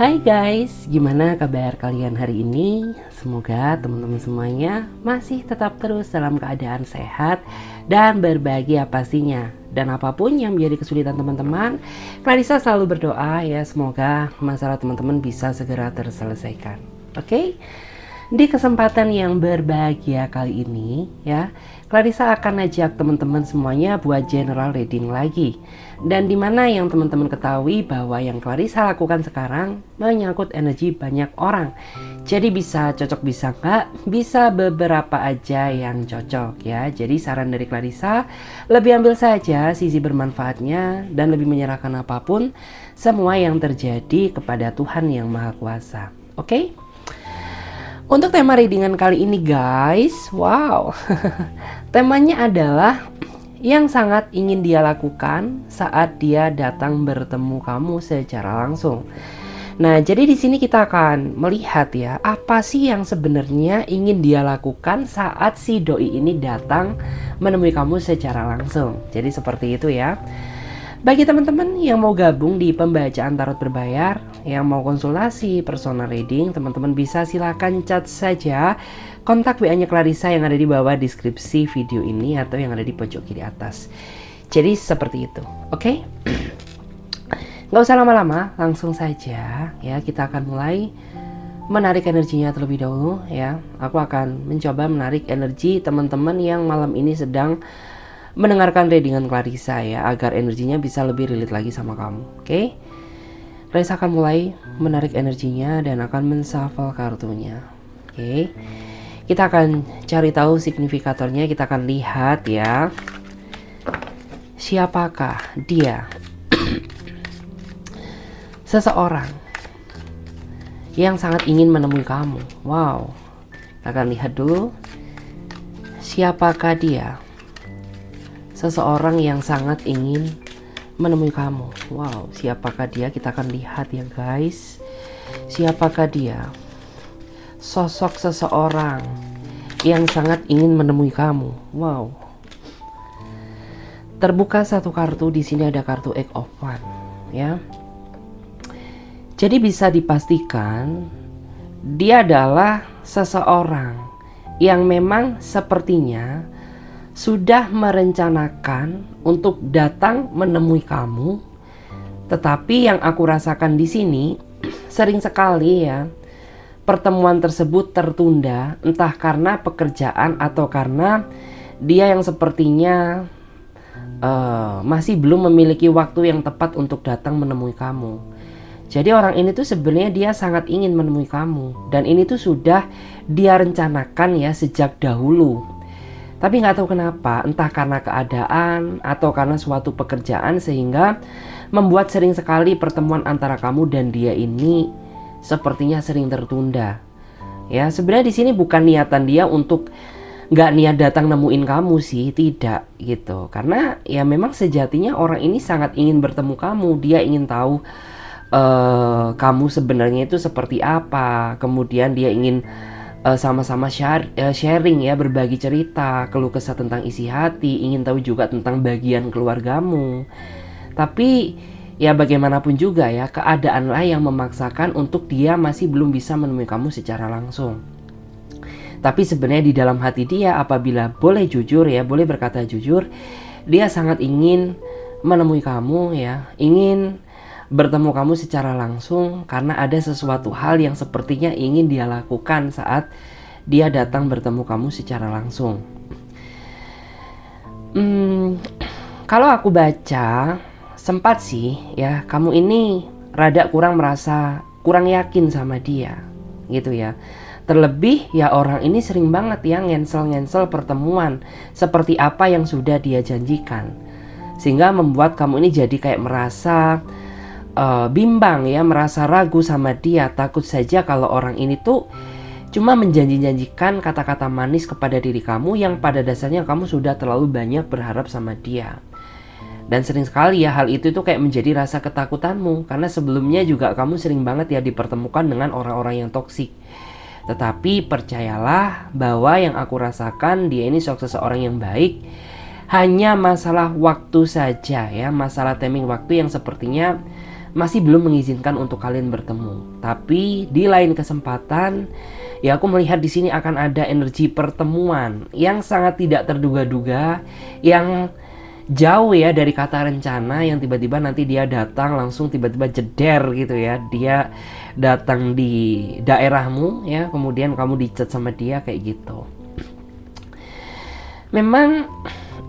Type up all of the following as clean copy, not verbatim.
Hai guys, gimana kabar kalian hari ini? Semoga teman-teman semuanya masih tetap terus dalam keadaan sehat dan berbahagia pastinya. Dan apapun yang menjadi kesulitan teman-teman, Clarissa selalu berdoa ya semoga masalah teman-teman bisa segera terselesaikan. Oke? Di kesempatan yang berbahagia kali ini ya, Clarissa akan ajak teman-teman semuanya buat general reading lagi. Dan dimana yang teman-teman ketahui bahwa yang Clarissa lakukan sekarang menyangkut energi banyak orang. Jadi bisa cocok bisa enggak, bisa beberapa aja yang cocok ya. Jadi saran dari Clarissa, lebih ambil saja sisi bermanfaatnya dan lebih menyerahkan apapun semua yang terjadi kepada Tuhan yang Maha Kuasa. Oke? Untuk tema readingan kali ini guys, wow, temanya adalah yang sangat ingin dia lakukan saat dia datang bertemu kamu secara langsung. Nah, jadi di sini kita akan melihat ya, apa sih yang sebenarnya ingin dia lakukan saat si doi ini datang menemui kamu secara langsung. Jadi seperti itu ya. Bagi teman-teman yang mau gabung di pembacaan tarot berbayar, yang mau konsultasi personal reading, teman-teman bisa silakan chat saja kontak WA-nya Clarissa yang ada di bawah deskripsi video ini atau yang ada di pojok kiri atas. Jadi seperti itu, oke? Nggak usah lama-lama, langsung saja ya, kita akan mulai menarik energinya terlebih dahulu ya. Aku akan mencoba menarik energi teman-teman yang malam ini sedang mendengarkan readingan Clarissa ya, agar energinya bisa lebih relate lagi sama kamu. Oke? Clarissa akan mulai menarik energinya dan akan menshuffle kartunya. Oke? Kita akan cari tahu signifikatornya, kita akan lihat ya. Siapakah dia? Seseorang yang sangat ingin menemui kamu. Wow. Kita akan lihat dulu. Siapakah dia? Seseorang yang sangat ingin menemui kamu. Wow, siapakah dia? Kita akan lihat ya guys. Siapakah dia? Sosok seseorang yang sangat ingin menemui kamu. Wow. Terbuka satu kartu, di sini ada kartu Eight of Wands ya. Jadi bisa dipastikan dia adalah seseorang yang memang sepertinya sudah merencanakan untuk datang menemui kamu, tetapi yang aku rasakan di sini sering sekali ya pertemuan tersebut tertunda, entah karena pekerjaan atau karena dia yang sepertinya masih belum memiliki waktu yang tepat untuk datang menemui kamu. Jadi orang ini tuh sebenarnya dia sangat ingin menemui kamu, dan ini tuh sudah dia rencanakan ya sejak dahulu. Tapi nggak tahu kenapa, entah karena keadaan atau karena suatu pekerjaan sehingga membuat sering sekali pertemuan antara kamu dan dia ini sepertinya sering tertunda. Ya, sebenarnya di sini bukan niatan dia untuk nggak niat datang nemuin kamu sih, tidak gitu. Karena ya memang sejatinya orang ini sangat ingin bertemu kamu, dia ingin tahu kamu sebenarnya itu seperti apa. Kemudian dia ingin sama-sama sharing ya, berbagi cerita, keluh kesah tentang isi hati, ingin tahu juga tentang bagian keluargamu. Tapi ya bagaimanapun juga ya, keadaanlah yang memaksakan untuk dia masih belum bisa menemui kamu secara langsung. Tapi sebenarnya di dalam hati dia, apabila boleh jujur ya, boleh berkata jujur, dia sangat ingin menemui kamu ya, ingin bertemu kamu secara langsung karena ada sesuatu hal yang sepertinya ingin dia lakukan saat dia datang bertemu kamu secara langsung. Kalau aku baca, sempat sih ya kamu ini rada merasa kurang yakin sama dia gitu ya. Terlebih ya orang ini sering banget ya ngensel pertemuan seperti apa yang sudah dia janjikan, sehingga membuat kamu ini jadi kayak merasa bimbang ya, merasa ragu sama dia. Takut saja kalau orang ini tuh cuma menjanjikan kata-kata manis kepada diri kamu yang pada dasarnya kamu sudah terlalu banyak berharap sama dia. Dan sering sekali ya hal itu tuh kayak menjadi rasa ketakutanmu, karena sebelumnya juga kamu sering banget ya dipertemukan dengan orang-orang yang toksik. Tetapi percayalah bahwa yang aku rasakan, dia ini seseorang yang baik. Hanya masalah waktu saja ya, masalah timing waktu yang sepertinya masih belum mengizinkan untuk kalian bertemu. Tapi di lain kesempatan, ya aku melihat di sini akan ada energi pertemuan yang sangat tidak terduga-duga, yang jauh ya dari kata rencana, yang tiba-tiba nanti dia datang langsung tiba-tiba jeder gitu ya. Dia datang di daerahmu ya, kemudian kamu dicat sama dia kayak gitu. Memang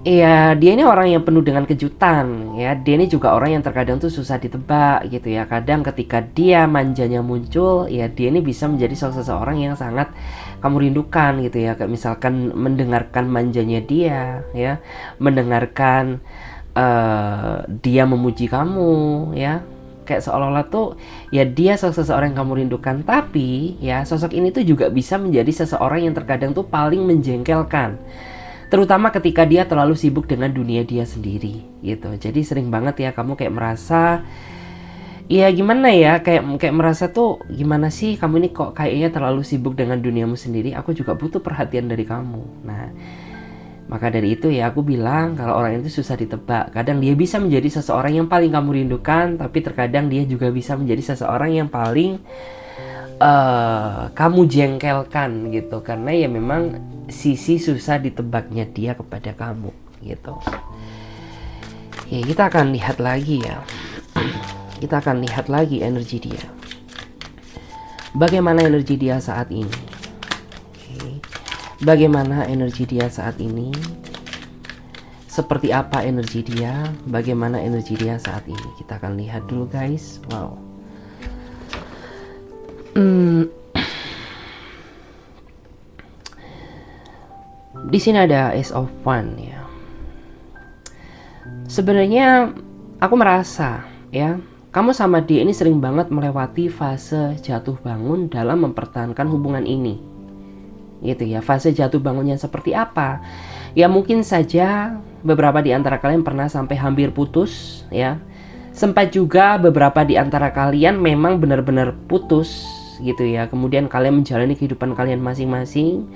ya dia ini orang yang penuh dengan kejutan ya. Dia ini juga orang yang terkadang tuh susah ditebak gitu ya. Kadang ketika dia manjanya muncul, ya dia ini bisa menjadi seseorang yang sangat kamu rindukan gitu ya. Kayak misalkan mendengarkan manjanya dia ya, mendengarkan dia memuji kamu ya. Kayak seolah-olah tuh ya dia seseorang yang kamu rindukan. Tapi ya sosok ini tuh juga bisa menjadi seseorang yang terkadang tuh paling menjengkelkan, terutama ketika dia terlalu sibuk dengan dunia dia sendiri gitu. Jadi sering banget ya kamu kayak merasa, ya gimana ya, kayak merasa tuh gimana sih kamu ini kok kayaknya terlalu sibuk dengan duniamu sendiri, aku juga butuh perhatian dari kamu. Nah, maka dari itu ya aku bilang kalau orang itu susah ditebak. Kadang dia bisa menjadi seseorang yang paling kamu rindukan, tapi terkadang dia juga bisa menjadi seseorang yang paling kamu jengkelkan gitu, karena ya memang sisi susah ditebaknya dia kepada kamu gitu. Ya kita akan lihat lagi ya. Kita akan lihat lagi energi dia. Bagaimana energi dia saat ini? Oke. Bagaimana energi dia saat ini? Seperti apa energi dia? Bagaimana energi dia saat ini? Kita akan lihat dulu guys. Wow. Di sini ada Ace of Wands ya. Sebenarnya aku merasa ya, kamu sama dia ini sering banget melewati fase jatuh bangun dalam mempertahankan hubungan ini. Gitu ya, fase jatuh bangunnya seperti apa? Ya mungkin saja beberapa di antara kalian pernah sampai hampir putus ya. Sempat juga beberapa di antara kalian memang benar-benar putus gitu ya. Kemudian kalian menjalani kehidupan kalian masing-masing.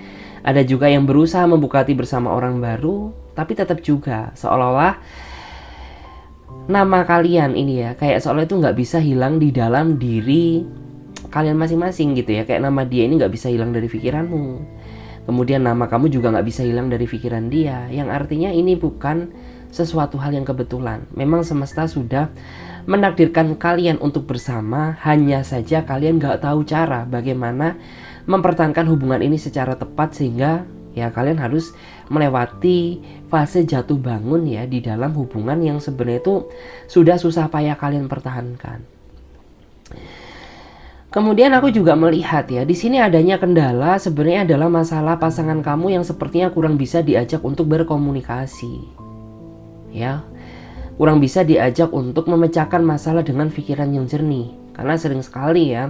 Ada juga yang berusaha membuka hati bersama orang baru, tapi tetap juga seolah-olah nama kalian ini ya, kayak seolah itu nggak bisa hilang di dalam diri kalian masing-masing gitu ya. Kayak nama dia ini nggak bisa hilang dari pikiranmu. Kemudian nama kamu juga nggak bisa hilang dari pikiran dia. Yang artinya ini bukan sesuatu hal yang kebetulan. Memang semesta sudah menakdirkan kalian untuk bersama, hanya saja kalian nggak tahu cara bagaimana mempertahankan hubungan ini secara tepat, sehingga ya kalian harus melewati fase jatuh bangun ya di dalam hubungan yang sebenarnya itu sudah susah payah kalian pertahankan. Kemudian aku juga melihat ya, di sini adanya kendala sebenarnya adalah masalah pasangan kamu yang sepertinya kurang bisa diajak untuk berkomunikasi. Ya, kurang bisa diajak untuk memecahkan masalah dengan pikiran yang jernih. Karena sering sekali ya,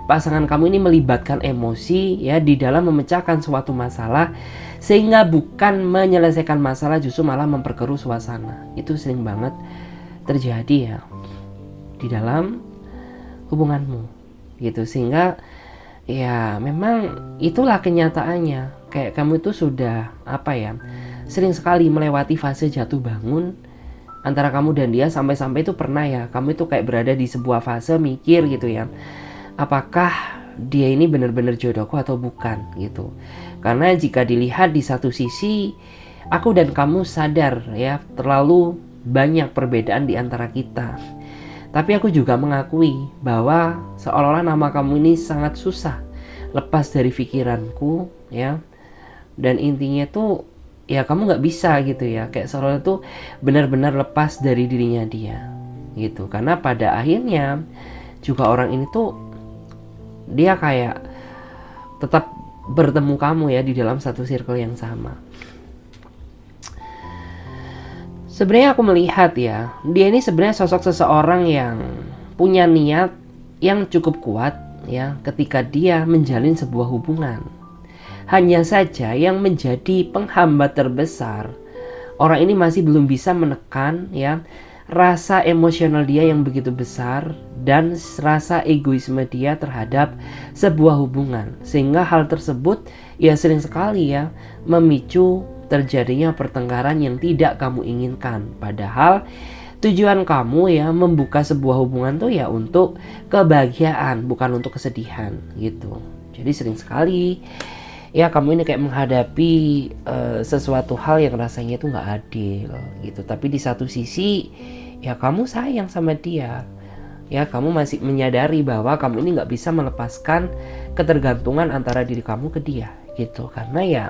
pasangan kamu ini melibatkan emosi ya di dalam memecahkan suatu masalah, sehingga bukan menyelesaikan masalah, justru malah memperkeruh suasana. Itu sering banget terjadi ya di dalam hubunganmu gitu. Sehingga ya memang itulah kenyataannya. Kayak kamu itu sudah sering sekali melewati fase jatuh bangun antara kamu dan dia, sampai-sampai itu pernah ya kamu itu kayak berada di sebuah fase mikir gitu ya, apakah dia ini benar-benar jodohku atau bukan gitu. Karena jika dilihat di satu sisi, aku dan kamu sadar ya terlalu banyak perbedaan di antara kita. Tapi aku juga mengakui bahwa seolah-olah nama kamu ini sangat susah lepas dari pikiranku ya. Dan intinya tuh ya kamu nggak bisa gitu ya, kayak seolah itu benar-benar lepas dari dirinya dia gitu. Karena pada akhirnya juga orang ini tuh dia kayak tetap bertemu kamu ya di dalam satu circle yang sama. Sebenarnya aku melihat ya, dia ini sebenarnya sosok seseorang yang punya niat yang cukup kuat ya ketika dia menjalin sebuah hubungan. Hanya saja yang menjadi penghambat terbesar, orang ini masih belum bisa menekan ya rasa emosional dia yang begitu besar dan rasa egoisme dia terhadap sebuah hubungan. Sehingga hal tersebut ya sering sekali ya memicu terjadinya pertengkaran yang tidak kamu inginkan. Padahal tujuan kamu ya membuka sebuah hubungan tuh ya untuk kebahagiaan, bukan untuk kesedihan gitu. Jadi sering sekali ya kamu ini kayak menghadapi sesuatu hal yang rasanya itu nggak adil gitu. Tapi di satu sisi ya kamu sayang sama dia, ya kamu masih menyadari bahwa kamu ini nggak bisa melepaskan ketergantungan antara diri kamu ke dia gitu. Karena ya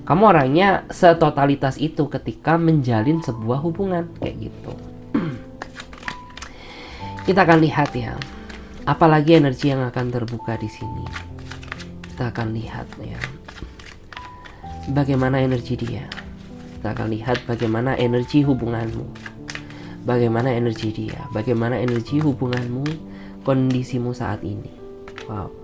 kamu orangnya setotalitas itu ketika menjalin sebuah hubungan kayak gitu. Kita akan lihat ya, apalagi energi yang akan terbuka di sini. Kita akan lihat ya, bagaimana energi dia. Kita akan lihat bagaimana energi hubunganmu, bagaimana energi dia, bagaimana energi hubunganmu, kondisimu saat ini. Wow.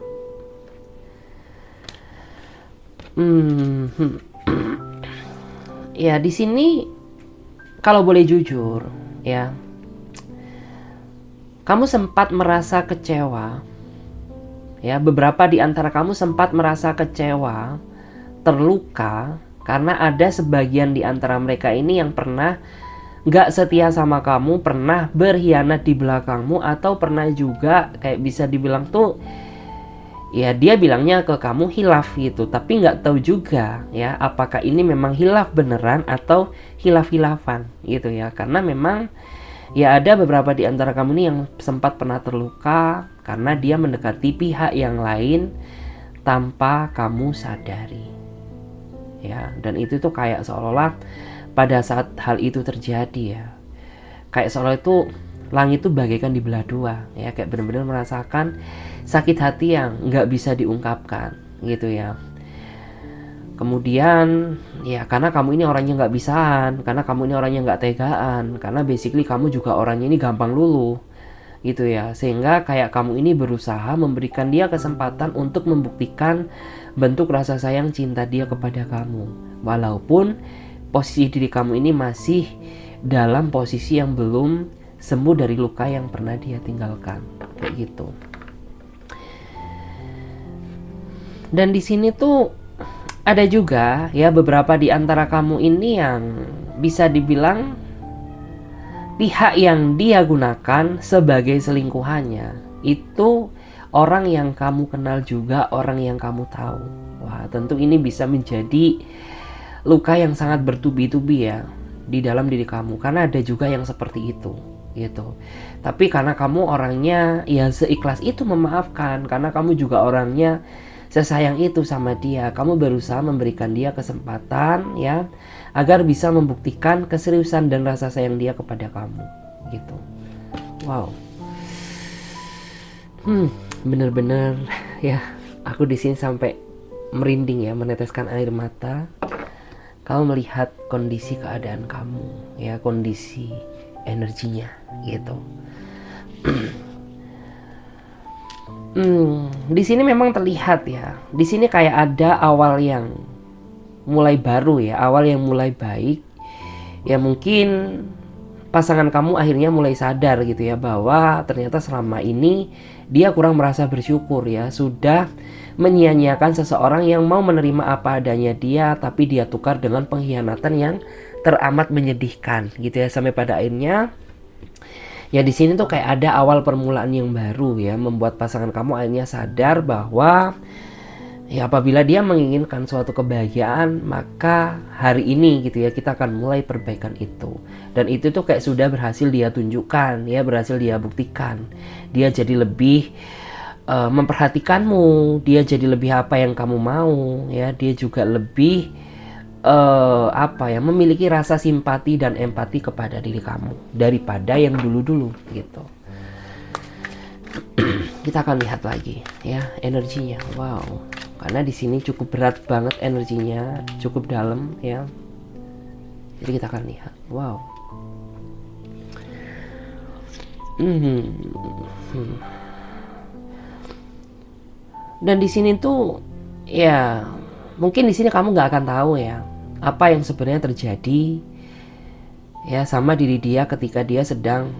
Ya di sini kalau boleh jujur ya, kamu sempat merasa kecewa ya, beberapa di antara kamu sempat merasa kecewa, terluka karena ada sebagian di antara mereka ini yang pernah gak setia sama kamu, pernah berkhianat di belakangmu, atau pernah juga kayak bisa dibilang tuh ya dia bilangnya ke kamu hilaf gitu, tapi nggak tahu juga ya apakah ini memang hilaf beneran atau hilaf-hilafan gitu ya. Karena memang ya ada beberapa di antara kamu nih yang sempat pernah terluka karena dia mendekati pihak yang lain tanpa kamu sadari ya. Dan itu tuh kayak seolah-olah pada saat hal itu terjadi ya, kayak seolah itu langit itu bagaikan dibelah dua ya, kayak benar-benar merasakan sakit hati yang nggak bisa diungkapkan gitu ya. Kemudian ya karena kamu ini orangnya nggak bisaan, karena kamu ini orangnya nggak tegaan, karena basically kamu juga orangnya ini gampang luluh gitu ya, sehingga kayak kamu ini berusaha memberikan dia kesempatan untuk membuktikan bentuk rasa sayang cinta dia kepada kamu, walaupun posisi diri kamu ini masih dalam posisi yang belum sembuh dari luka yang pernah dia tinggalkan kayak gitu. Dan di sini tuh ada juga ya beberapa di antara kamu ini yang bisa dibilang pihak yang dia gunakan sebagai selingkuhannya itu orang yang kamu kenal juga, orang yang kamu tahu. Wah, tentu ini bisa menjadi luka yang sangat bertubi-tubi ya di dalam diri kamu, karena ada juga yang seperti itu gitu. Tapi karena kamu orangnya ya seikhlas itu memaafkan, karena kamu juga orangnya sesayang itu sama dia, kamu berusaha memberikan dia kesempatan ya agar bisa membuktikan keseriusan dan rasa sayang dia kepada kamu gitu. Wow. Bener-bener ya, aku di sini sampai merinding ya, meneteskan air mata kalau melihat kondisi keadaan kamu ya, kondisi energinya gitu. Di sini memang terlihat ya, di sini kayak ada awal yang mulai baru ya, awal yang mulai baik ya. Mungkin pasangan kamu akhirnya mulai sadar gitu ya, bahwa ternyata selama ini dia kurang merasa bersyukur ya, sudah menyia-nyiakan seseorang yang mau menerima apa adanya dia, tapi dia tukar dengan pengkhianatan yang teramat menyedihkan gitu ya. Sampai pada akhirnya ya di sini tuh kayak ada awal permulaan yang baru ya, membuat pasangan kamu akhirnya sadar bahwa ya apabila dia menginginkan suatu kebahagiaan, maka hari ini gitu ya kita akan mulai perbaikan itu. Dan itu tuh kayak sudah berhasil dia tunjukkan ya, berhasil dia buktikan. Dia jadi lebih memperhatikanmu, dia jadi lebih apa yang kamu mau ya, dia juga lebih memiliki rasa simpati dan empati kepada diri kamu daripada yang dulu-dulu gitu. Kita akan lihat lagi ya energinya. Wow, karena di sini cukup berat banget energinya, cukup dalam ya. Jadi kita akan lihat. Wow. Dan di sini tuh ya mungkin di sini kamu nggak akan tahu ya apa yang sebenarnya terjadi ya sama diri dia ketika dia sedang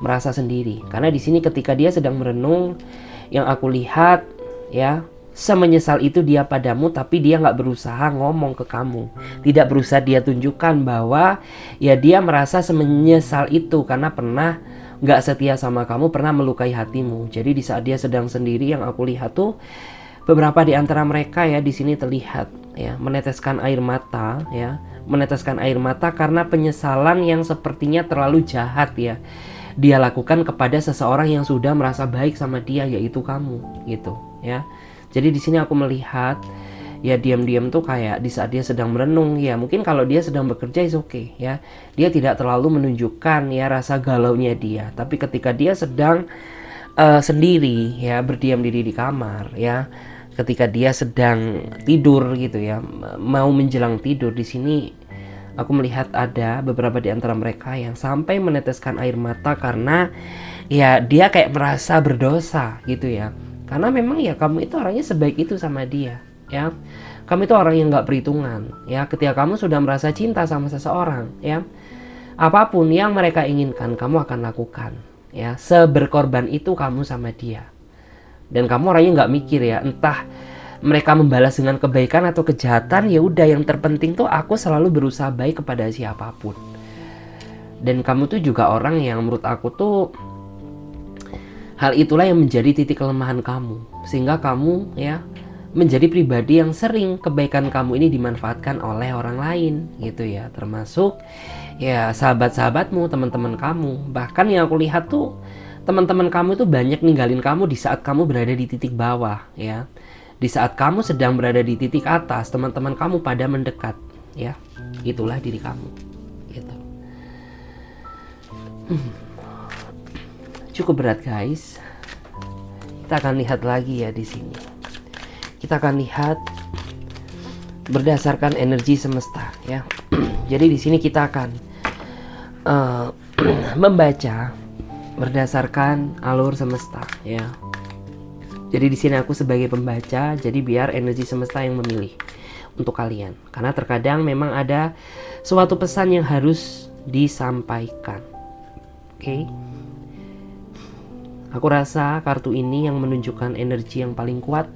merasa sendiri. Karena di sini ketika dia sedang merenung, yang aku lihat ya semenyesal itu dia padamu, tapi dia nggak berusaha ngomong ke kamu, tidak berusaha dia tunjukkan bahwa ya dia merasa semenyesal itu karena pernah nggak setia sama kamu, pernah melukai hatimu. Jadi di saat dia sedang sendiri, yang aku lihat tuh beberapa di antara mereka ya di sini terlihat ya meneteskan air mata ya, meneteskan air mata karena penyesalan yang sepertinya terlalu jahat ya dia lakukan kepada seseorang yang sudah merasa baik sama dia, yaitu kamu gitu ya. Jadi di sini aku melihat ya diam-diam tuh kayak di saat dia sedang merenung ya, mungkin kalau dia sedang bekerja is oke ya, dia tidak terlalu menunjukkan ya rasa galaunya dia, tapi ketika dia sedang sendiri ya, berdiam diri di kamar ya, ketika dia sedang tidur gitu ya, mau menjelang tidur, di sini aku melihat ada beberapa di antara mereka yang sampai meneteskan air mata karena ya dia kayak merasa berdosa gitu ya. Karena memang ya kamu itu orangnya sebaik itu sama dia ya. Kamu itu orang yang gak perhitungan ya. Ketika kamu sudah merasa cinta sama seseorang ya, apapun yang mereka inginkan kamu akan lakukan ya. Seberkorban itu kamu sama dia. Dan kamu orangnya gak mikir ya, entah mereka membalas dengan kebaikan atau kejahatan, ya udah, yang terpenting tuh aku selalu berusaha baik kepada siapapun. Dan kamu tuh juga orang yang menurut aku tuh hal itulah yang menjadi titik kelemahan kamu, sehingga kamu ya menjadi pribadi yang sering kebaikan kamu ini dimanfaatkan oleh orang lain gitu ya, termasuk ya sahabat-sahabatmu, teman-teman kamu. Bahkan yang aku lihat tuh teman-teman kamu tuh banyak ninggalin kamu di saat kamu berada di titik bawah ya. Di saat kamu sedang berada di titik atas, teman-teman kamu pada mendekat ya. Itulah diri kamu gitu. Cukup berat guys. Kita akan lihat lagi ya di sini. Kita akan lihat berdasarkan energi semesta ya. Jadi di sini kita akan membaca berdasarkan alur semesta ya. Jadi di sini aku sebagai pembaca, jadi biar energi semesta yang memilih untuk kalian. Karena terkadang memang ada suatu pesan yang harus disampaikan. Oke. Aku rasa kartu ini yang menunjukkan energi yang paling kuat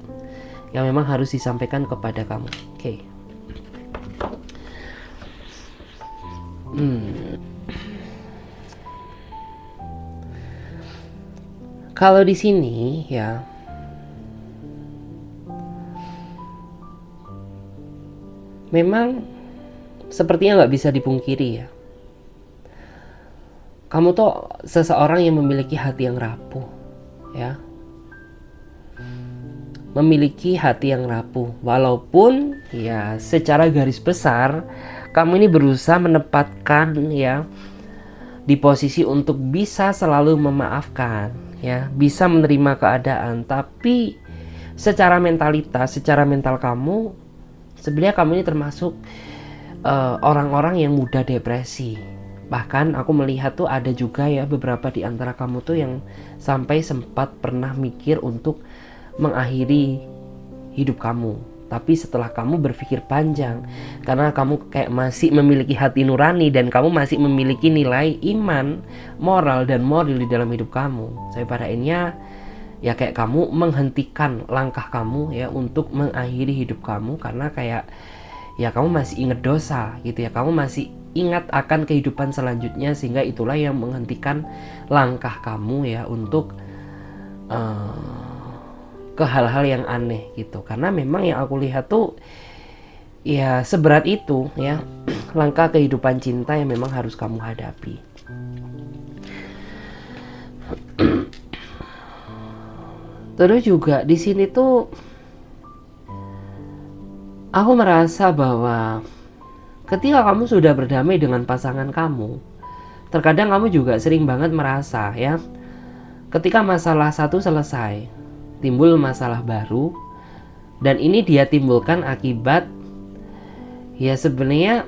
yang memang harus disampaikan kepada kamu. Oke. Kalau di sini ya, memang sepertinya nggak bisa dipungkiri ya, kamu tuh seseorang yang memiliki hati yang rapuh ya, memiliki hati yang rapuh. Walaupun ya secara garis besar kamu ini berusaha menempatkan ya di posisi untuk bisa selalu memaafkan ya, bisa menerima keadaan, tapi secara mentalitas, secara mental kamu, sebenarnya kamu ini termasuk orang-orang yang mudah depresi. Bahkan aku melihat tuh ada juga ya beberapa di antara kamu tuh yang sampai sempat pernah mikir untuk mengakhiri hidup kamu. Tapi setelah kamu berpikir panjang, karena kamu kayak masih memiliki hati nurani dan kamu masih memiliki nilai iman, moral dan moral di dalam hidup kamu. Saya padainnya ya kayak kamu menghentikan langkah kamu ya untuk mengakhiri hidup kamu, karena kayak ya kamu masih ingat dosa gitu ya, kamu masih ingat akan kehidupan selanjutnya, sehingga itulah yang menghentikan langkah kamu ya untuk ke hal-hal yang aneh gitu. Karena memang yang aku lihat tuh ya seberat itu ya langkah kehidupan cinta yang memang harus kamu hadapi. Terus juga di sini tuh aku merasa bahwa ketika kamu sudah berdamai dengan pasangan kamu, terkadang kamu juga sering banget merasa ya, ketika masalah satu selesai, timbul masalah baru, dan ini dia timbulkan akibat ya sebenarnya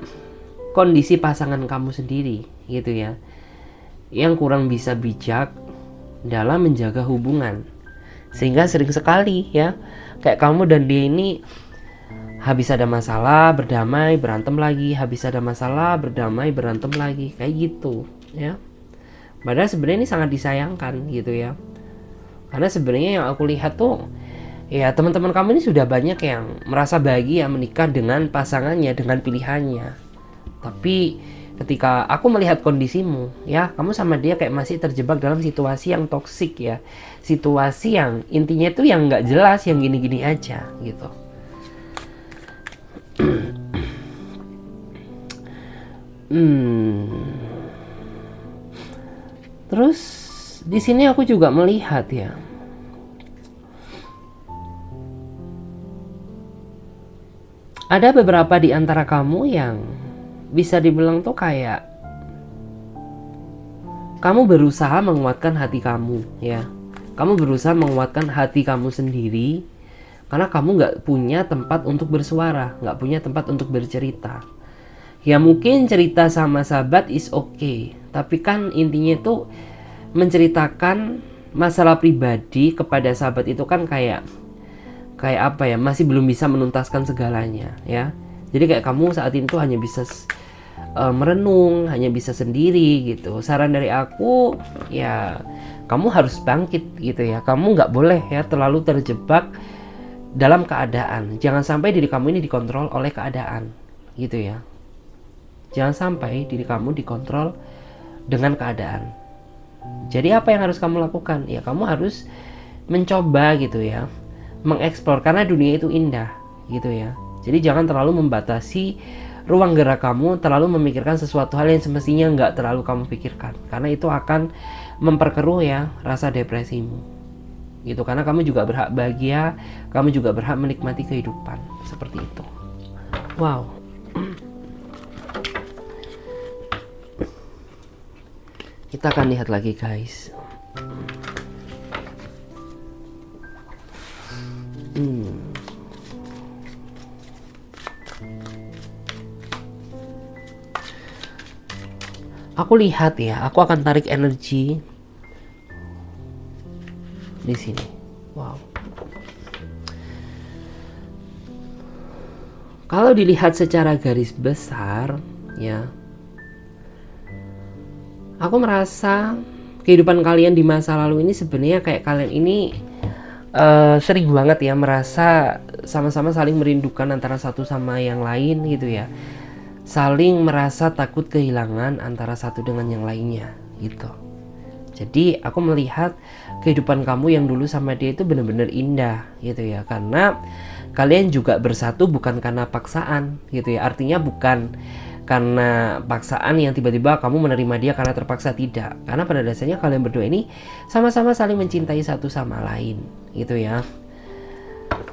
kondisi pasangan kamu sendiri gitu ya, yang kurang bisa bijak dalam menjaga hubungan, sehingga sering sekali ya kayak kamu dan dia ini habis ada masalah berdamai berantem lagi, habis ada masalah berdamai berantem lagi, kayak gitu ya. Padahal sebenarnya ini sangat disayangkan gitu ya, karena sebenarnya yang aku lihat tuh Ya, teman-teman kamu ini sudah banyak yang merasa bahagia menikah dengan pasangannya, dengan pilihannya. Tapi ketika aku melihat kondisimu, ya, kamu sama dia kayak masih terjebak dalam situasi yang toksik ya. Situasi yang intinya itu yang nggak jelas, yang gini-gini aja gitu. Terus di sini aku juga melihat ya, ada beberapa di antara kamu yang bisa dibilang tuh kayak kamu berusaha menguatkan hati kamu ya. Kamu berusaha menguatkan hati kamu sendiri karena kamu nggak punya tempat untuk bersuara, nggak punya tempat untuk bercerita. Ya mungkin cerita sama sahabat is okay, tapi kan intinya itu menceritakan masalah pribadi kepada sahabat itu kan kayak apa ya, masih belum bisa menuntaskan segalanya ya. Jadi kayak kamu saat itu hanya bisa merenung, hanya bisa sendiri gitu. Saran dari aku ya, kamu harus bangkit gitu ya. Kamu nggak boleh ya terlalu terjebak dalam keadaan. Jangan sampai diri kamu ini dikontrol oleh keadaan gitu ya. Jangan sampai diri kamu dikontrol dengan keadaan. Jadi apa yang harus kamu lakukan? Ya kamu harus mencoba gitu ya, mengeksplor, karena dunia itu indah gitu ya. Jadi jangan terlalu membatasi ruang gerak kamu, terlalu memikirkan sesuatu hal yang semestinya nggak terlalu kamu pikirkan, karena itu akan memperkeruh ya rasa depresimu gitu. Karena kamu juga berhak bahagia, kamu juga berhak menikmati kehidupan seperti itu. Wow. Kita akan lihat lagi guys. Aku lihat ya, aku akan tarik energi di sini. Wow. Kalau dilihat secara garis besar ya, aku merasa kehidupan kalian di masa lalu ini sebenarnya kayak kalian ini sering banget ya merasa sama-sama saling merindukan antara satu sama yang lain gitu ya. Saling merasa takut kehilangan antara satu dengan yang lainnya gitu. Jadi aku melihat kehidupan kamu yang dulu sama dia itu benar-benar indah gitu ya, karena kalian juga bersatu bukan karena paksaan gitu ya. Artinya bukan karena paksaan yang tiba-tiba kamu menerima dia karena terpaksa, tidak. Karena pada dasarnya kalian berdua ini sama-sama saling mencintai satu sama lain gitu ya.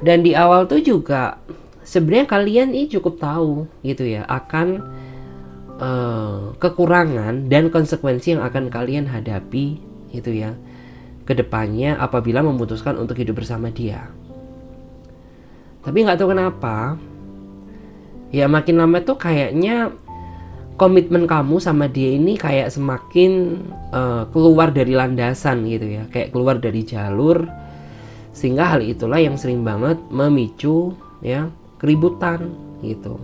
Dan di awal tuh juga sebenarnya kalian ini cukup tahu gitu ya akan kekurangan dan konsekuensi yang akan kalian hadapi gitu ya kedepannya apabila memutuskan untuk hidup bersama dia. Tapi nggak tahu kenapa ya makin lama tuh kayaknya komitmen kamu sama dia ini kayak semakin keluar dari landasan gitu ya, kayak keluar dari jalur, sehingga hal itulah yang sering banget memicu ya keributan gitu.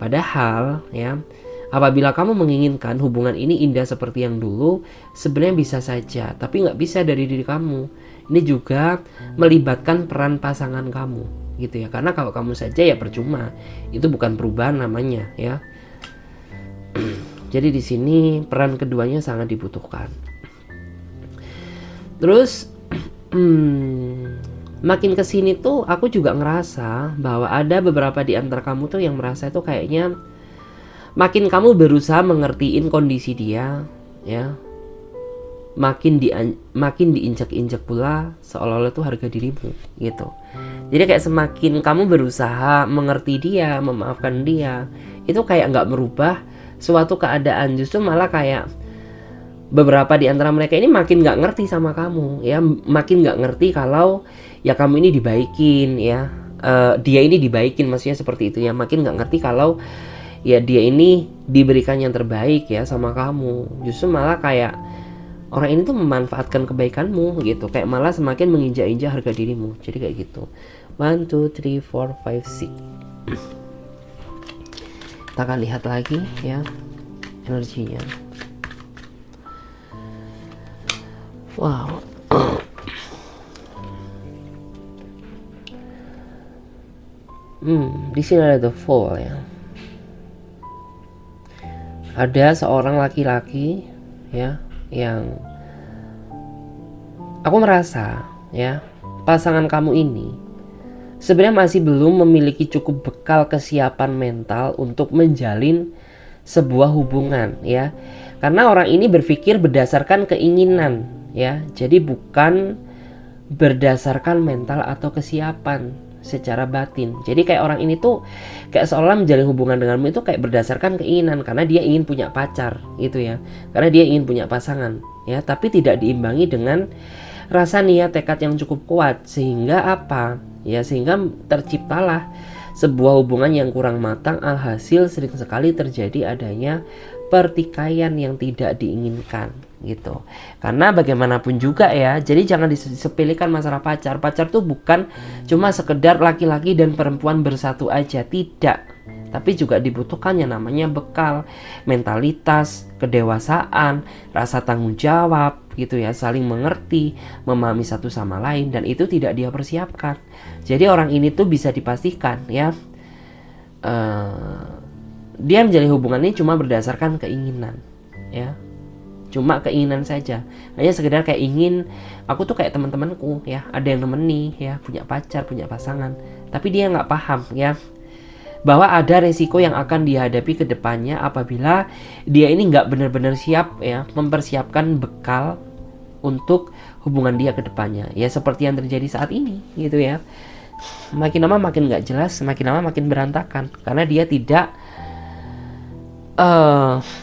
Padahal ya apabila kamu menginginkan hubungan ini indah seperti yang dulu, sebenarnya bisa saja, tapi nggak bisa dari diri kamu. Ini juga melibatkan peran pasangan kamu gitu ya, karena kalau kamu saja ya percuma, itu bukan perubahan namanya ya. Jadi di sini peran keduanya sangat dibutuhkan. Terus makin kesini tuh aku juga ngerasa bahwa ada beberapa di antara kamu tuh yang merasa itu kayaknya makin kamu berusaha mengertiin kondisi dia ya, makin diinjak-injak pula seolah-olah itu harga dirimu gitu. Jadi kayak semakin kamu berusaha mengerti dia, memaafkan dia, itu kayak nggak merubah suatu keadaan, justru malah kayak beberapa di antara mereka ini makin nggak ngerti sama kamu ya, makin nggak ngerti kalau ya kamu ini dibaikin ya, dia ini dibaikin, maksudnya seperti itu ya. Makin nggak ngerti kalau ya dia ini diberikan yang terbaik ya sama kamu, justru malah kayak orang ini tuh memanfaatkan kebaikanmu gitu, kayak malah semakin menginjak-injak harga dirimu. Jadi kayak gitu. 1, 2, 3, 4, 5, 6. Kita akan lihat lagi ya energinya. Wow. Di sini ada the Fool ya. Ada seorang laki-laki ya yang aku merasa ya pasangan kamu ini sebenarnya masih belum memiliki cukup bekal kesiapan mental untuk menjalin sebuah hubungan ya. Karena orang ini berpikir berdasarkan keinginan ya. Jadi bukan berdasarkan mental atau kesiapan secara batin. Jadi kayak orang ini tuh kayak seolah menjalin hubungan denganmu itu kayak berdasarkan keinginan karena dia ingin punya pacar gitu ya. Karena dia ingin punya pasangan ya, tapi tidak diimbangi dengan rasa niat tekad yang cukup kuat sehingga apa? Ya sehingga terciptalah sebuah hubungan yang kurang matang, alhasil sering sekali terjadi adanya pertikaian yang tidak diinginkan gitu. Karena bagaimanapun juga ya, jadi jangan disepelekan masalah pacar. Pacar tuh bukan cuma sekedar laki-laki dan perempuan bersatu aja, tidak. Tapi juga dibutuhkan yang namanya bekal, mentalitas, kedewasaan, rasa tanggung jawab gitu ya, saling mengerti, memahami satu sama lain, dan itu tidak dia persiapkan. Jadi orang ini tuh bisa dipastikan ya, dia menjalin hubungan ini cuma berdasarkan keinginan ya, cuma keinginan saja, hanya sekedar kayak ingin aku tuh kayak teman-temanku ya, ada yang nemeni ya, punya pacar, punya pasangan, tapi dia nggak paham ya bahwa ada resiko yang akan dihadapi ke depannya apabila dia ini nggak benar-benar siap ya mempersiapkan bekal untuk hubungan dia ke depannya ya, seperti yang terjadi saat ini gitu ya. Makin lama makin nggak jelas, makin lama makin berantakan karena dia tidak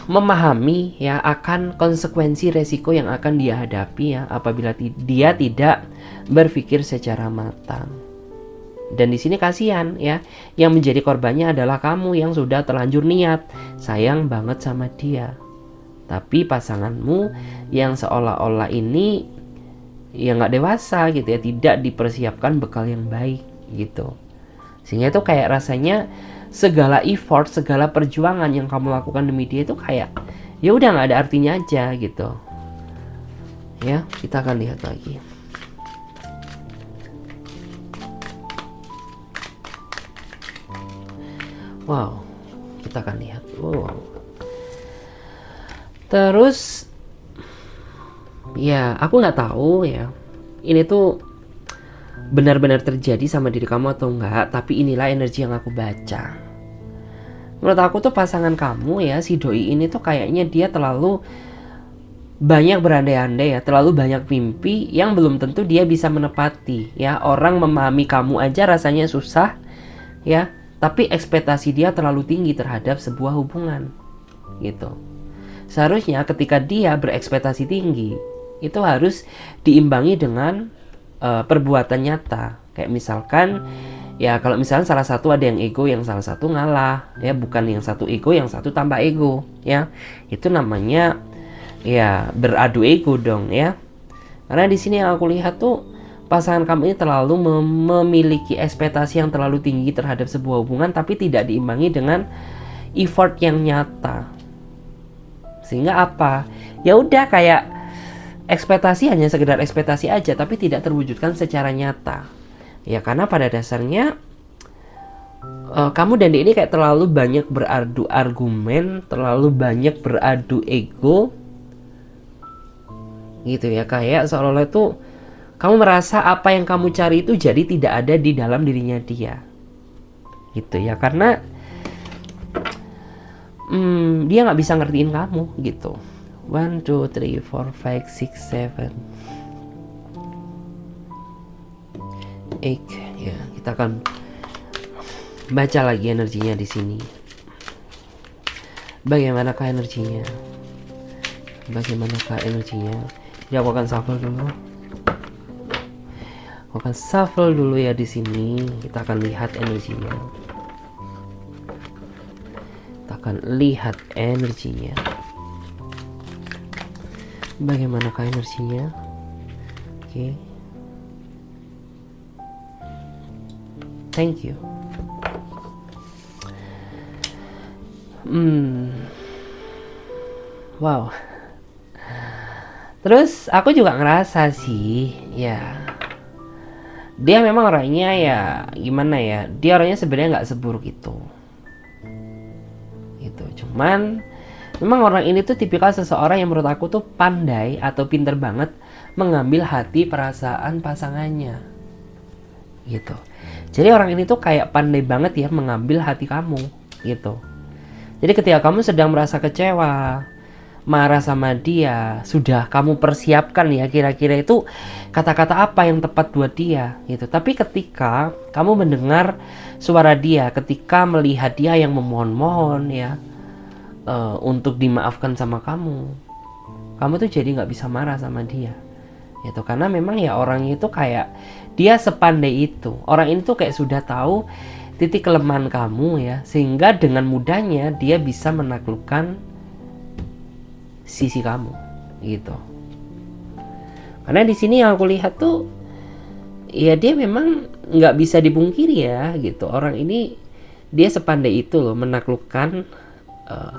memahami ya akan konsekuensi resiko yang akan dia hadapi ya apabila dia tidak berpikir secara matang. Dan di sini kasihan ya, yang menjadi korbannya adalah kamu yang sudah terlanjur niat sayang banget sama dia, tapi pasanganmu yang seolah-olah ini ya nggak dewasa gitu ya, tidak dipersiapkan bekal yang baik gitu, sehingga itu kayak rasanya segala effort, segala perjuangan yang kamu lakukan demi dia itu kayak ya udah nggak ada artinya aja gitu ya. Kita akan lihat lagi. Wow, kita akan lihat. Wow. Terus ya aku nggak tahu ya ini tuh benar-benar terjadi sama diri kamu atau enggak, tapi inilah energi yang aku baca. Menurut aku tuh pasangan kamu ya, si doi ini tuh kayaknya dia terlalu banyak berandai-andai ya, terlalu banyak mimpi yang belum tentu dia bisa menepati ya. Orang memahami kamu aja rasanya susah ya, tapi ekspektasi dia terlalu tinggi terhadap sebuah hubungan gitu. Seharusnya ketika dia berekspektasi tinggi itu harus diimbangi dengan perbuatan nyata. Kayak misalkan ya kalau misalnya salah satu ada yang ego, yang salah satu ngalah ya, bukan yang satu ego yang satu tambah ego ya, itu namanya ya beradu ego dong ya. Karena di sini yang aku lihat tuh pasangan kamu ini terlalu memiliki ekspektasi yang terlalu tinggi terhadap sebuah hubungan, tapi tidak diimbangi dengan effort yang nyata. Sehingga apa? Ya udah kayak ekspektasi hanya sekedar ekspektasi aja, tapi tidak terwujudkan secara nyata. Ya karena pada dasarnya kamu dan dia ini kayak terlalu banyak beradu argumen, terlalu banyak beradu ego gitu ya, kayak seolah-olah itu kamu merasa apa yang kamu cari itu jadi tidak ada di dalam dirinya dia gitu ya, karena dia nggak bisa ngertiin kamu gitu. 1, 2, 3, 4, 5, 6, 7, 8 ya. Kita akan baca lagi energinya di sini. Bagaimanakah energinya? Bagaimanakah energinya? Ya aku akan shuffle dulu. Aku akan shuffle dulu ya di sini. Kita akan lihat energinya. Kita akan lihat energinya. Bagaimanakah energinya? Oke. Thank you. Wow. Terus aku juga ngerasa sih, ya Dia memang orangnya ya gimana ya, dia orangnya sebenarnya nggak seburuk itu gitu. Cuman memang orang ini tuh tipikal seseorang yang menurut aku tuh pandai atau pinter banget mengambil hati perasaan pasangannya gitu. Jadi orang ini tuh kayak pandai banget ya mengambil hati kamu gitu. Jadi ketika kamu sedang merasa kecewa, marah sama dia, sudah kamu persiapkan ya kira-kira itu kata-kata apa yang tepat buat dia gitu. Tapi ketika kamu mendengar suara dia, ketika melihat dia yang memohon-mohon ya untuk dimaafkan sama kamu, kamu tuh jadi nggak bisa marah sama dia gitu. Karena memang ya orang itu kayak dia sepandai itu. Orang ini tuh kayak sudah tahu titik kelemahan kamu ya, sehingga dengan mudahnya dia bisa menaklukkan sisi kamu gitu. Karena di sini yang aku lihat tuh ya dia memang nggak bisa dipungkiri ya gitu. Orang ini dia sepandai itu loh menaklukkan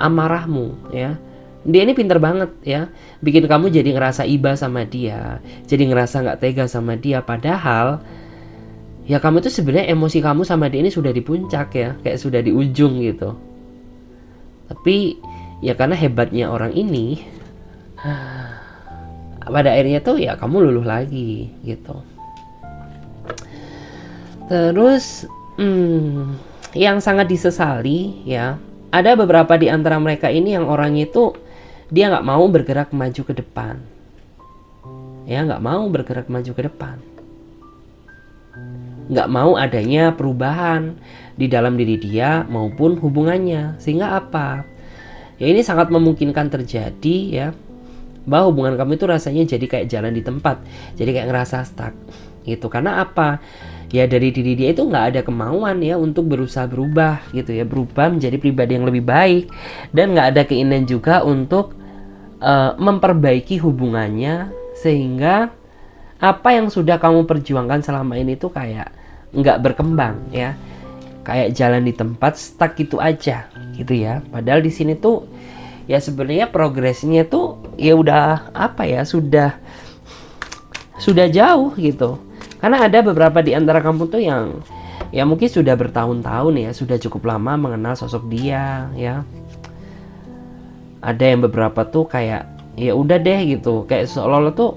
amarahmu ya. Dia ini pinter banget ya, bikin kamu jadi ngerasa iba sama dia, jadi ngerasa nggak tega sama dia. Padahal ya kamu tuh sebenarnya emosi kamu sama dia ini sudah di puncak ya, kayak sudah di ujung gitu. Tapi ya karena hebatnya orang ini, pada akhirnya tuh ya kamu luluh lagi gitu. Terus yang sangat disesali ya, ada beberapa di antara mereka ini yang orangnya itu dia nggak mau bergerak maju ke depan, ya nggak mau bergerak maju ke depan, nggak mau adanya perubahan di dalam diri dia maupun hubungannya. Sehingga apa? Ya ini sangat memungkinkan terjadi ya, bahwa hubungan kamu itu rasanya jadi kayak jalan di tempat, jadi kayak ngerasa stuck gitu. Karena apa? Ya dari diri dia itu nggak ada kemauan ya untuk berusaha berubah gitu ya, berubah menjadi pribadi yang lebih baik, dan nggak ada keinginan juga untuk memperbaiki hubungannya, sehingga apa yang sudah kamu perjuangkan selama ini tuh kayak nggak berkembang ya, kayak jalan di tempat, stuck gitu aja gitu ya. Padahal di sini tuh ya sebenarnya progresnya tuh ya udah apa ya, sudah jauh gitu. Karena ada beberapa di antara kamu tuh yang ya mungkin sudah bertahun-tahun ya, sudah cukup lama mengenal sosok dia ya. Ada yang beberapa tuh kayak ya udah deh gitu, kayak seolah-olah tuh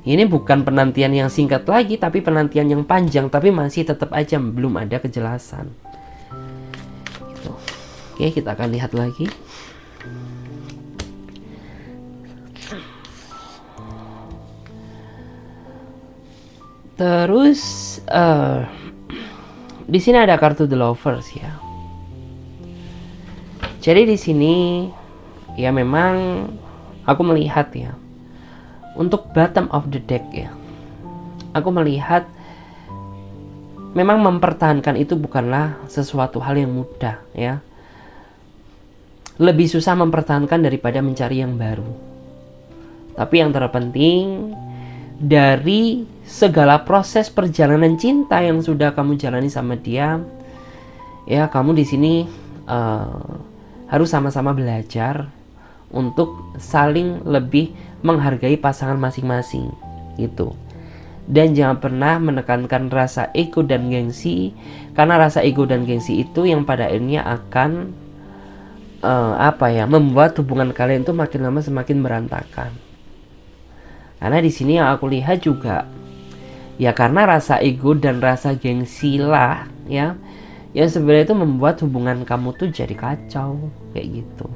ini bukan penantian yang singkat lagi, tapi penantian yang panjang, tapi masih tetap aja belum ada kejelasan gitu. Oke, kita akan lihat lagi. Terus di sini ada kartu The Lovers ya. Jadi di sini ya memang aku melihat ya, untuk bottom of the deck ya, aku melihat memang mempertahankan itu bukanlah sesuatu hal yang mudah ya. Lebih susah mempertahankan daripada mencari yang baru. Tapi yang terpenting dari segala proses perjalanan cinta yang sudah kamu jalani sama dia, ya kamu di sini harus sama-sama belajar untuk saling lebih menghargai pasangan masing-masing gitu. Dan jangan pernah menekankan rasa ego dan gengsi, karena rasa ego dan gengsi itu yang pada akhirnya akan membuat hubungan kalian itu makin lama semakin berantakan. Karena di sini yang aku lihat juga ya, karena rasa ego dan rasa gengsi lah ya yang sebenarnya itu membuat hubungan kamu tuh jadi kacau kayak gitu.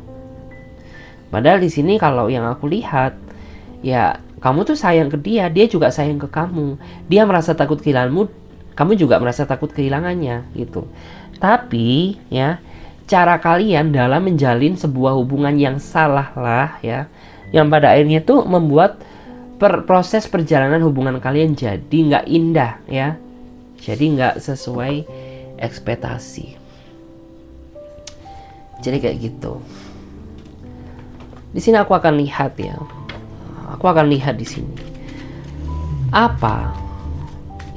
Padahal di sini kalau yang aku lihat ya, kamu tuh sayang ke dia, dia juga sayang ke kamu. Dia merasa takut kehilanganmu, kamu juga merasa takut kehilangannya gitu. Tapi ya cara kalian dalam menjalin sebuah hubungan yang salah lah ya, yang pada akhirnya tuh membuat proses perjalanan hubungan kalian jadi nggak indah ya, jadi nggak sesuai ekspektasi. Jadi kayak gitu. Di sini aku akan lihat ya, aku akan lihat di sini apa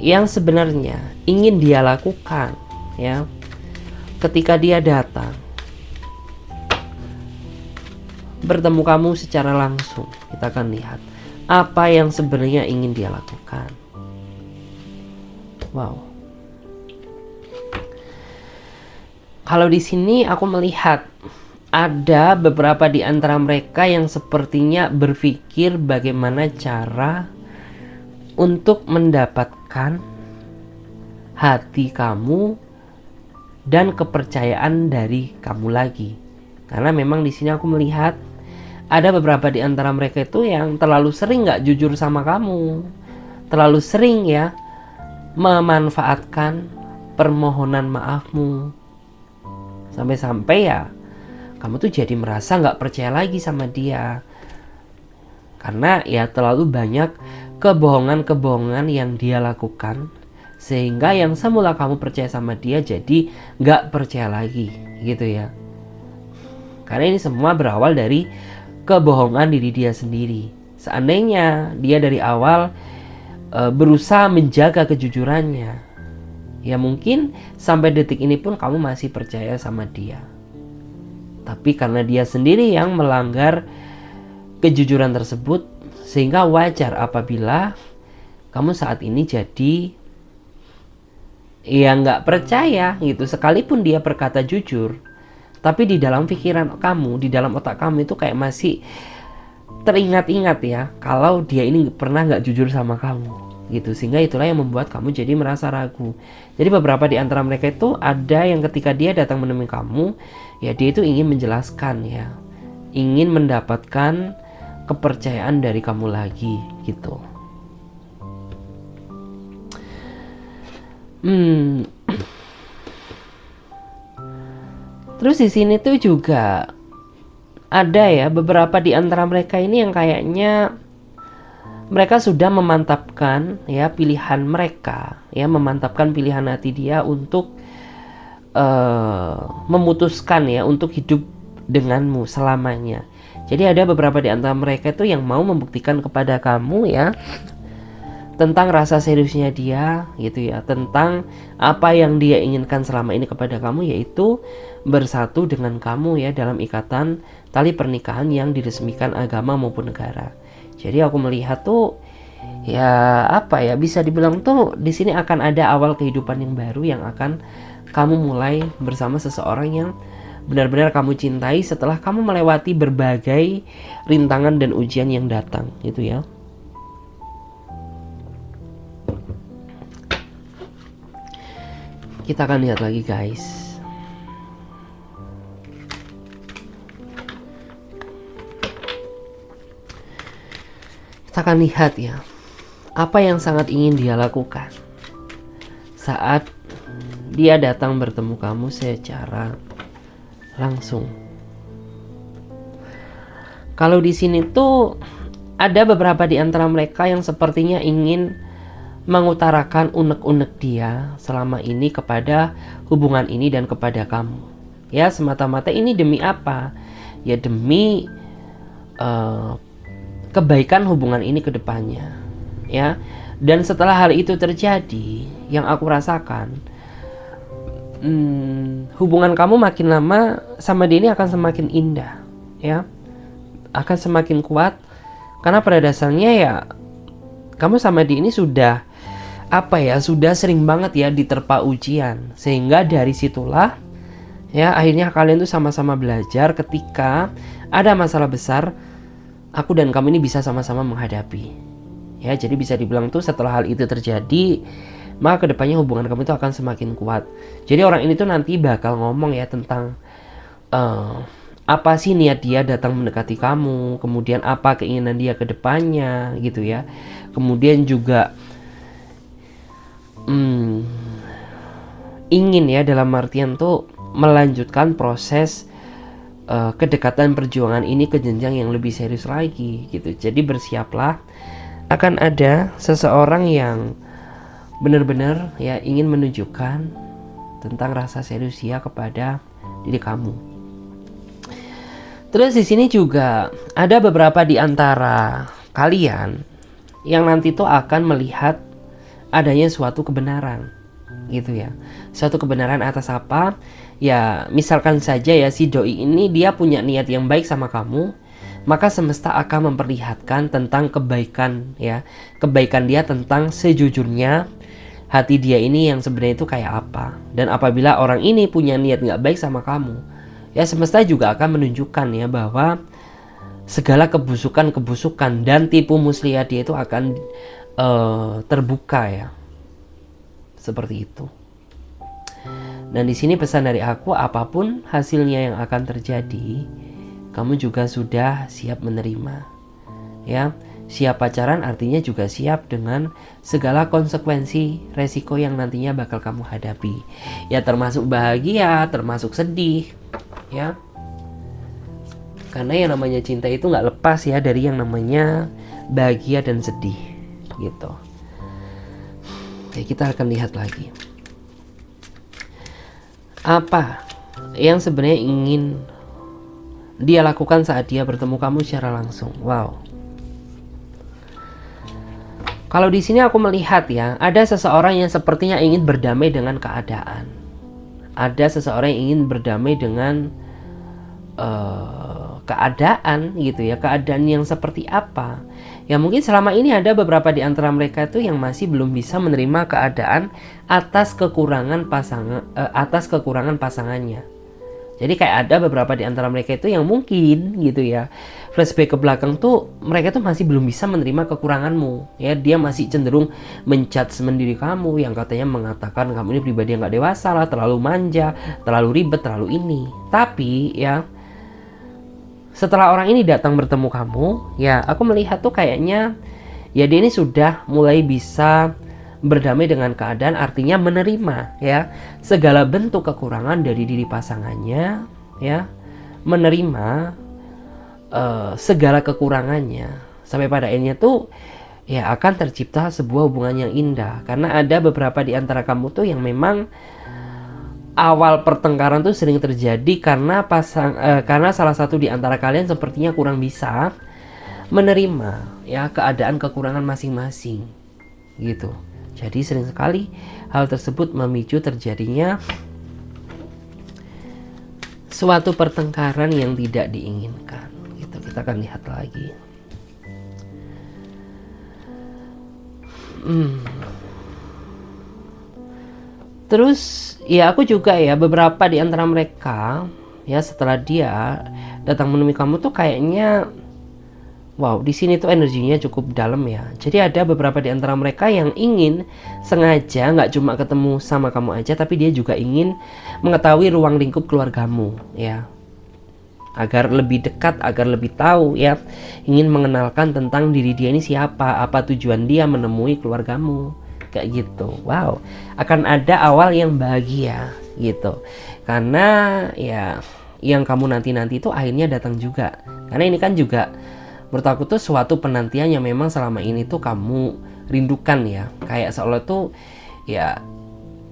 yang sebenarnya ingin dia lakukan ya ketika dia datang bertemu kamu secara langsung. Kita akan lihat apa yang sebenarnya ingin dia lakukan. Wow. Kalau di sini aku melihat ada beberapa di antara mereka yang sepertinya berpikir bagaimana cara untuk mendapatkan hati kamu dan kepercayaan dari kamu lagi. Karena memang di sini aku melihat ada beberapa di antara mereka itu yang terlalu sering nggak jujur sama kamu, terlalu sering ya memanfaatkan permohonan maafmu, sampai-sampai ya kamu tuh jadi merasa nggak percaya lagi sama dia, karena ya terlalu banyak kebohongan-kebohongan yang dia lakukan, sehingga yang semula kamu percaya sama dia jadi nggak percaya lagi gitu ya. Karena ini semua berawal dari kebohongan diri dia sendiri. Seandainya dia dari awal berusaha menjaga kejujurannya, ya mungkin sampai detik ini pun kamu masih percaya sama dia. Tapi karena dia sendiri yang melanggar kejujuran tersebut, sehingga wajar apabila kamu saat ini jadi ya nggak percaya gitu. Sekalipun dia berkata jujur, tapi di dalam pikiran kamu, di dalam otak kamu itu kayak masih teringat-ingat ya kalau dia ini pernah nggak jujur sama kamu gitu. Sehingga itulah yang membuat kamu jadi merasa ragu. Jadi beberapa di antara mereka itu ada yang ketika dia datang menemui kamu, ya dia itu ingin menjelaskan ya, ingin mendapatkan kepercayaan dari kamu lagi gitu. Terus di sini tuh juga ada ya beberapa di antara mereka ini yang kayaknya mereka sudah memantapkan ya pilihan mereka, ya memantapkan pilihan hati dia untuk memutuskan ya untuk hidup denganmu selamanya. Jadi ada beberapa di antara mereka itu yang mau membuktikan kepada kamu ya tentang rasa seriusnya dia gitu ya, tentang apa yang dia inginkan selama ini kepada kamu, yaitu bersatu dengan kamu ya dalam ikatan tali pernikahan yang diresmikan agama maupun negara. Jadi aku melihat tuh ya apa ya, bisa dibilang tuh di sini akan ada awal kehidupan yang baru yang akan kamu mulai bersama seseorang yang benar-benar kamu cintai setelah kamu melewati berbagai rintangan dan ujian yang datang gitu ya. Kita akan lihat lagi guys. Kita akan lihat ya apa yang sangat ingin dia lakukan saat dia datang bertemu kamu secara langsung. Kalau di sini tuh ada beberapa di antara mereka yang sepertinya ingin mengutarakan unek-unek dia selama ini kepada hubungan ini dan kepada kamu. Ya semata-mata ini demi apa? Ya demi kebaikan hubungan ini ke depannya. Ya. Dan setelah hal itu terjadi, yang aku rasakan hubungan kamu makin lama sama dia ini akan semakin indah ya, akan semakin kuat, karena pada dasarnya ya kamu sama dia ini sudah apa ya, sudah sering banget ya diterpa ujian, sehingga dari situlah ya akhirnya kalian tuh sama-sama belajar ketika ada masalah besar, aku dan kamu ini bisa sama-sama menghadapi ya. Jadi bisa dibilang tuh setelah hal itu terjadi, maka kedepannya hubungan kamu itu akan semakin kuat. Jadi orang ini tuh nanti bakal ngomong ya tentang apa sih niat dia datang mendekati kamu, kemudian apa keinginan dia ke depannya gitu ya. Kemudian juga ingin ya dalam artian tuh melanjutkan proses kedekatan perjuangan ini ke jenjang yang lebih serius lagi gitu. Jadi bersiaplah, akan ada seseorang yang benar-benar ya ingin menunjukkan tentang rasa serius dia kepada diri kamu. Terus di sini juga ada beberapa di antara kalian yang nanti tuh akan melihat adanya suatu kebenaran gitu ya. Suatu kebenaran atas apa? Ya misalkan saja ya si doi ini dia punya niat yang baik sama kamu, maka semesta akan memperlihatkan tentang kebaikan ya, kebaikan dia tentang sejujurnya hati dia ini yang sebenarnya itu kayak apa. Dan apabila orang ini punya niat nggak baik sama kamu, ya semesta juga akan menunjukkan ya bahwa segala kebusukan dan tipu muslihat dia itu akan terbuka ya, seperti itu. Dan di sini pesan dari aku, apapun hasilnya yang akan terjadi, kamu juga sudah siap menerima. Ya, siap pacaran artinya juga siap dengan segala konsekuensi resiko yang nantinya bakal kamu hadapi. Ya termasuk bahagia, termasuk sedih, ya. Karena yang namanya cinta itu nggak lepas ya dari yang namanya bahagia dan sedih, gitu. Oke, kita akan lihat lagi. Apa yang sebenarnya ingin dia lakukan saat dia bertemu kamu secara langsung? Wow. Kalau di sini aku melihat ya, ada seseorang yang sepertinya ingin berdamai dengan keadaan. Ada seseorang yang ingin berdamai dengan keadaan gitu ya, keadaan yang seperti apa. Ya mungkin selama ini ada beberapa di antara mereka itu yang masih belum bisa menerima keadaan atas kekurangan pasangannya. Jadi kayak ada beberapa di antara mereka itu yang mungkin gitu ya, flashback ke belakang tuh mereka tuh masih belum bisa menerima kekuranganmu ya. Dia masih cenderung menjudgment diri kamu yang katanya mengatakan kamu ini pribadi yang gak dewasa lah, terlalu manja, terlalu ribet, terlalu ini. Tapi ya setelah orang ini datang bertemu kamu, ya aku melihat tuh kayaknya ya dia ini sudah mulai bisa berdamai dengan keadaan, artinya menerima ya segala bentuk kekurangan dari diri pasangannya, ya menerima segala kekurangannya, sampai pada akhirnya tuh ya akan tercipta sebuah hubungan yang indah. Karena ada beberapa di antara kamu tuh yang memang awal pertengkaran tuh sering terjadi karena karena salah satu di antara kalian sepertinya kurang bisa menerima ya keadaan kekurangan masing-masing gitu. Jadi sering sekali hal tersebut memicu terjadinya suatu pertengkaran yang tidak diinginkan gitu. Kita akan lihat lagi. Terus ya aku juga ya beberapa di antara mereka ya setelah dia datang menemui kamu tuh kayaknya wow, di sini tuh energinya cukup dalam ya. Jadi ada beberapa di antara mereka yang ingin sengaja nggak cuma ketemu sama kamu aja, tapi dia juga ingin mengetahui ruang lingkup keluargamu ya, agar lebih dekat, agar lebih tahu ya, ingin mengenalkan tentang diri dia ini siapa, apa tujuan dia menemui keluargamu. Kayak gitu. Wow, akan ada awal yang bahagia gitu. Karena ya yang kamu nanti-nanti itu akhirnya datang juga. Karena ini kan juga menurut aku tuh suatu penantian yang memang selama ini tuh kamu rindukan ya. Kayak seolah tuh ya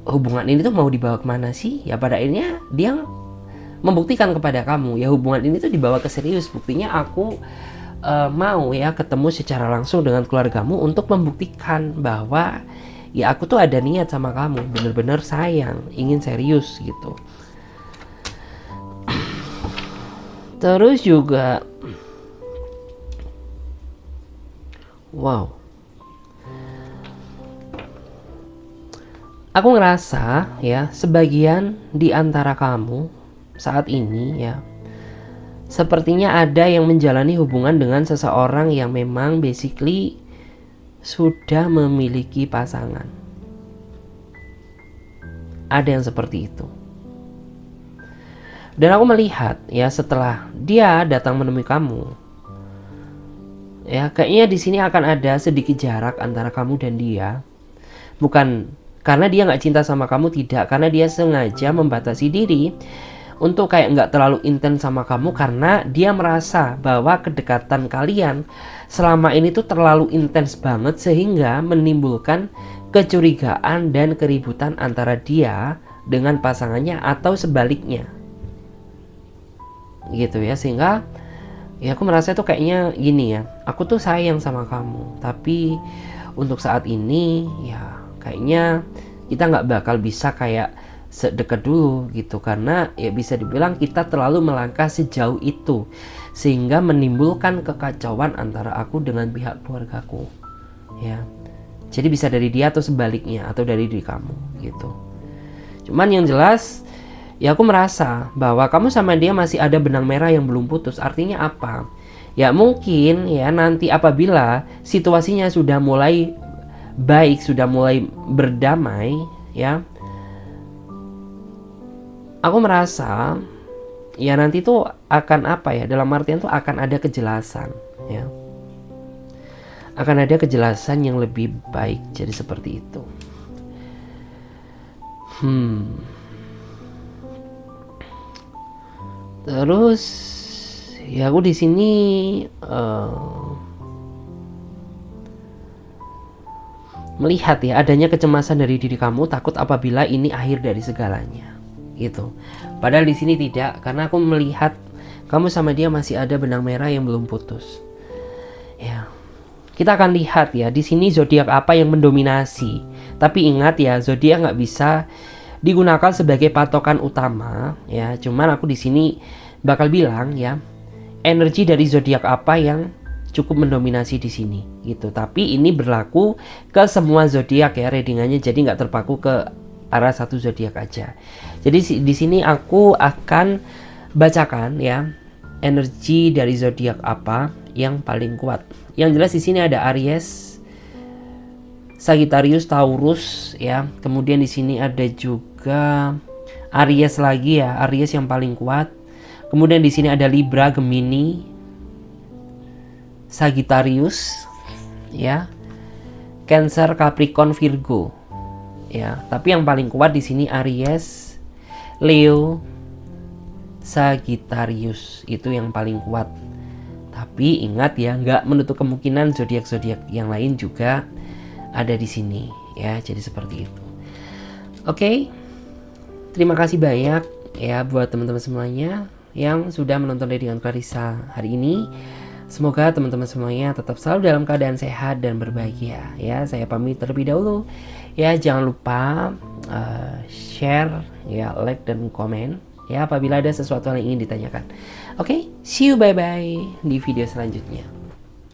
hubungan ini tuh mau dibawa kemana sih? Ya pada akhirnya dia membuktikan kepada kamu ya hubungan ini tuh dibawa ke serius. Buktinya aku mau ya ketemu secara langsung dengan keluargamu untuk membuktikan bahwa ya aku tuh ada niat sama kamu, bener-bener sayang, ingin serius gitu. Terus juga wow, aku ngerasa ya sebagian di antara kamu saat ini ya sepertinya ada yang menjalani hubungan dengan seseorang yang memang basically sudah memiliki pasangan. Ada yang seperti itu. Dan aku melihat ya setelah dia datang menemui kamu, ya kayaknya di sini akan ada sedikit jarak antara kamu dan dia. Bukan karena dia nggak cinta sama kamu, tidak, karena dia sengaja membatasi diri untuk kayak nggak terlalu intens sama kamu karena dia merasa bahwa kedekatan kalian selama ini tuh terlalu intens banget sehingga menimbulkan kecurigaan dan keributan antara dia dengan pasangannya atau sebaliknya gitu ya. Sehingga ya aku merasa tuh kayaknya gini ya, aku tuh sayang sama kamu tapi untuk saat ini ya kayaknya kita nggak bakal bisa kayak sedekat dulu gitu, karena ya bisa dibilang kita terlalu melangkah sejauh itu sehingga menimbulkan kekacauan antara aku dengan pihak keluargaku ya. Jadi bisa dari dia atau sebaliknya, atau dari diri kamu gitu. Cuman yang jelas ya aku merasa bahwa kamu sama dia masih ada benang merah yang belum putus. Artinya apa? Ya mungkin ya nanti apabila situasinya sudah mulai baik, sudah mulai berdamai ya, aku merasa ya nanti tuh akan apa ya, dalam artian tuh akan ada kejelasan ya, akan ada kejelasan yang lebih baik. Jadi seperti itu. Terus ya aku di sini melihat ya adanya kecemasan dari diri kamu, takut apabila ini akhir dari segalanya gitu. Padahal di sini tidak, karena aku melihat kamu sama dia masih ada benang merah yang belum putus. Ya, kita akan lihat ya di sini zodiak apa yang mendominasi. Tapi ingat ya, zodiak nggak bisa digunakan sebagai patokan utama ya. Cuman aku di sini bakal bilang ya, energi dari zodiak apa yang cukup mendominasi di sini gitu. Tapi ini berlaku ke semua zodiak ya readingannya, jadi nggak terpaku ke arah satu zodiak aja. Jadi di sini aku akan bacakan ya energi dari zodiak apa yang paling kuat. Yang jelas di sini ada Aries, Sagittarius, Taurus ya. Kemudian di sini ada juga Aries lagi ya, Aries yang paling kuat. Kemudian di sini ada Libra, Gemini, Sagittarius ya, Cancer, Capricorn, Virgo ya. Tapi yang paling kuat di sini Aries, Leo, Sagittarius, itu yang paling kuat. Tapi ingat ya, nggak menutup kemungkinan zodiak-zodiak yang lain juga ada di sini ya. Jadi seperti itu. Oke, terima kasih banyak ya buat teman-teman semuanya yang sudah menonton readingan Clarissa hari ini. Semoga teman-teman semuanya tetap selalu dalam keadaan sehat dan berbahagia ya. Saya pamit terlebih dahulu ya. Jangan lupa share ya, like dan komen ya apabila ada sesuatu yang ingin ditanyakan. Oke, see you, bye bye di video selanjutnya.